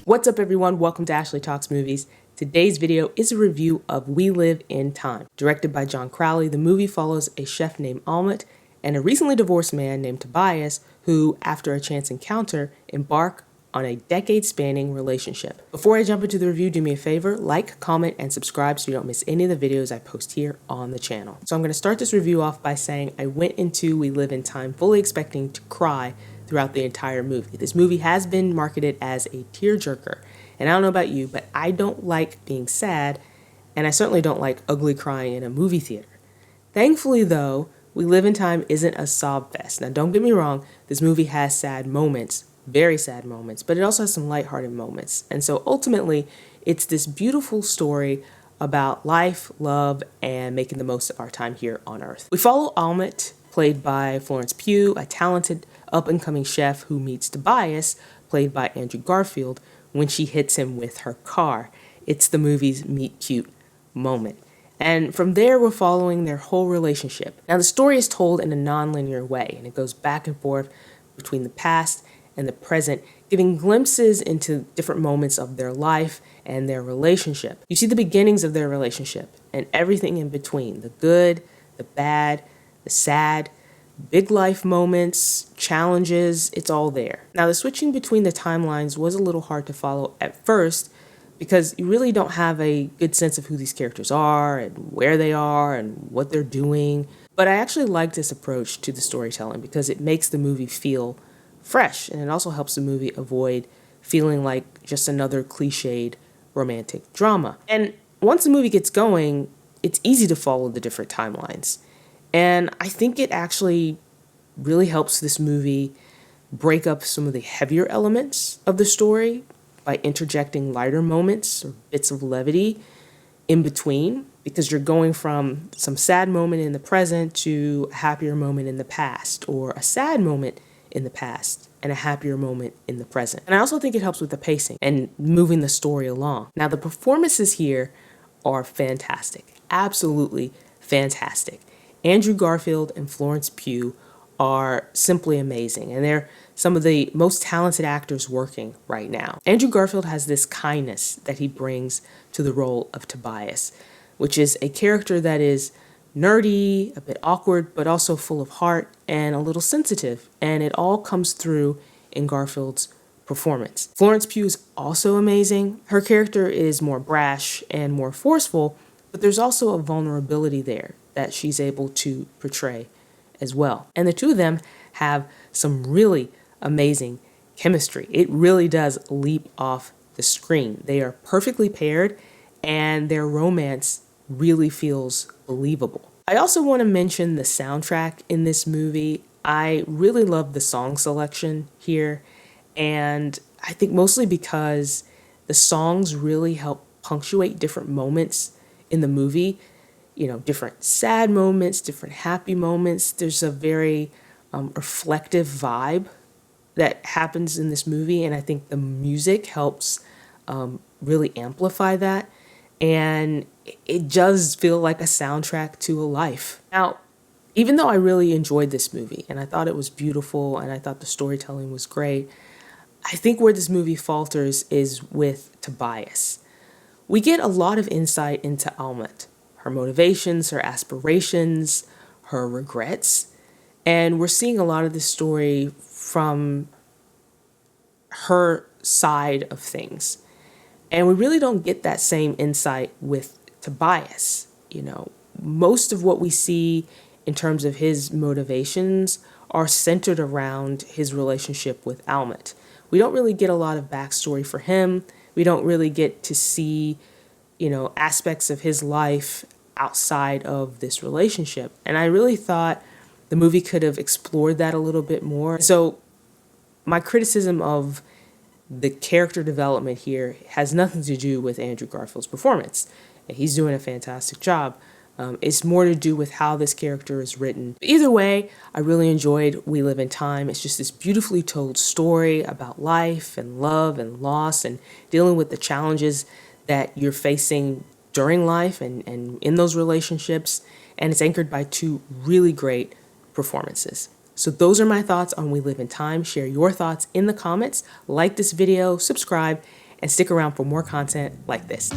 What's up everyone, welcome to Ashley Talks Movies. Today's video is a review of We Live in Time. Directed by John Crowley, the movie follows a chef named Almut and a recently divorced man named Tobias who, after a chance encounter, embark on a decade-spanning relationship. Before I jump into the review, do me a favor, like, comment, and subscribe so you don't miss any of the videos I post here on the channel. So I'm going to start this review off by saying I went into We Live in Time fully expecting to cry throughout the entire movie. This movie has been marketed as a tearjerker, and I don't know about you, but I don't like being sad, and I certainly don't like ugly crying in a movie theater. Thankfully though, We Live in Time isn't a sob fest. Now don't get me wrong, this movie has sad moments, very sad moments, but it also has some lighthearted moments. And so ultimately, it's this beautiful story about life, love, and making the most of our time here on Earth. We follow Almut, played by Florence Pugh, a talented up-and-coming chef who meets Tobias, played by Andrew Garfield, when she hits him with her car. It's the movie's meet cute moment. And from there, we're following their whole relationship. Now, the story is told in a non-linear way, and it goes back and forth between the past and the present, giving glimpses into different moments of their life and their relationship. You see the beginnings of their relationship and everything in between, the good, the bad, the sad, big life moments, challenges, it's all there. Now, the switching between the timelines was a little hard to follow at first because you really don't have a good sense of who these characters are and where they are and what they're doing. But I actually like this approach to the storytelling because it makes the movie feel fresh, and it also helps the movie avoid feeling like just another cliched romantic drama. And once the movie gets going, it's easy to follow the different timelines. And I think it actually really helps this movie break up some of the heavier elements of the story by interjecting lighter moments or bits of levity in between, because you're going from some sad moment in the present to a happier moment in the past, or a sad moment in the past and a happier moment in the present. And I also think it helps with the pacing and moving the story along. Now, the performances here are fantastic, absolutely fantastic. Andrew Garfield and Florence Pugh are simply amazing, and they're some of the most talented actors working right now. Andrew Garfield has this kindness that he brings to the role of Tobias, which is a character that is nerdy, a bit awkward, but also full of heart and a little sensitive, and it all comes through in Garfield's performance. Florence Pugh is also amazing. Her character is more brash and more forceful, but there's also a vulnerability there that she's able to portray as well. And the two of them have some really amazing chemistry. It really does leap off the screen. They are perfectly paired, and their romance really feels believable. I also want to mention the soundtrack in this movie. I really love the song selection here, and I think mostly because the songs really help punctuate different moments in the movie. You know, different sad moments, different happy moments. There's a very reflective vibe that happens in this movie, and I think the music helps really amplify that. And it does feel like a soundtrack to a life. Now, even though I really enjoyed this movie and I thought it was beautiful and I thought the storytelling was great, I think where this movie falters is with Tobias. We get a lot of insight into Almut, her motivations, her aspirations, her regrets, and we're seeing a lot of this story from her side of things. And we really don't get that same insight with Tobias. You know, most of what we see in terms of his motivations are centered around his relationship with Almut. We don't really get a lot of backstory for him. We don't really get to see, you know, aspects of his life outside of this relationship. And I really thought the movie could have explored that a little bit more. So my criticism of the character development here has nothing to do with Andrew Garfield's performance. He's doing a fantastic job. It's more to do with how this character is written. But either way, I really enjoyed We Live in Time. It's just this beautifully told story about life and love and loss and dealing with the challenges that you're facing during life and in those relationships. And it's anchored by two really great performances. So those are my thoughts on We Live in Time. Share your thoughts in the comments, like this video, subscribe, and stick around for more content like this.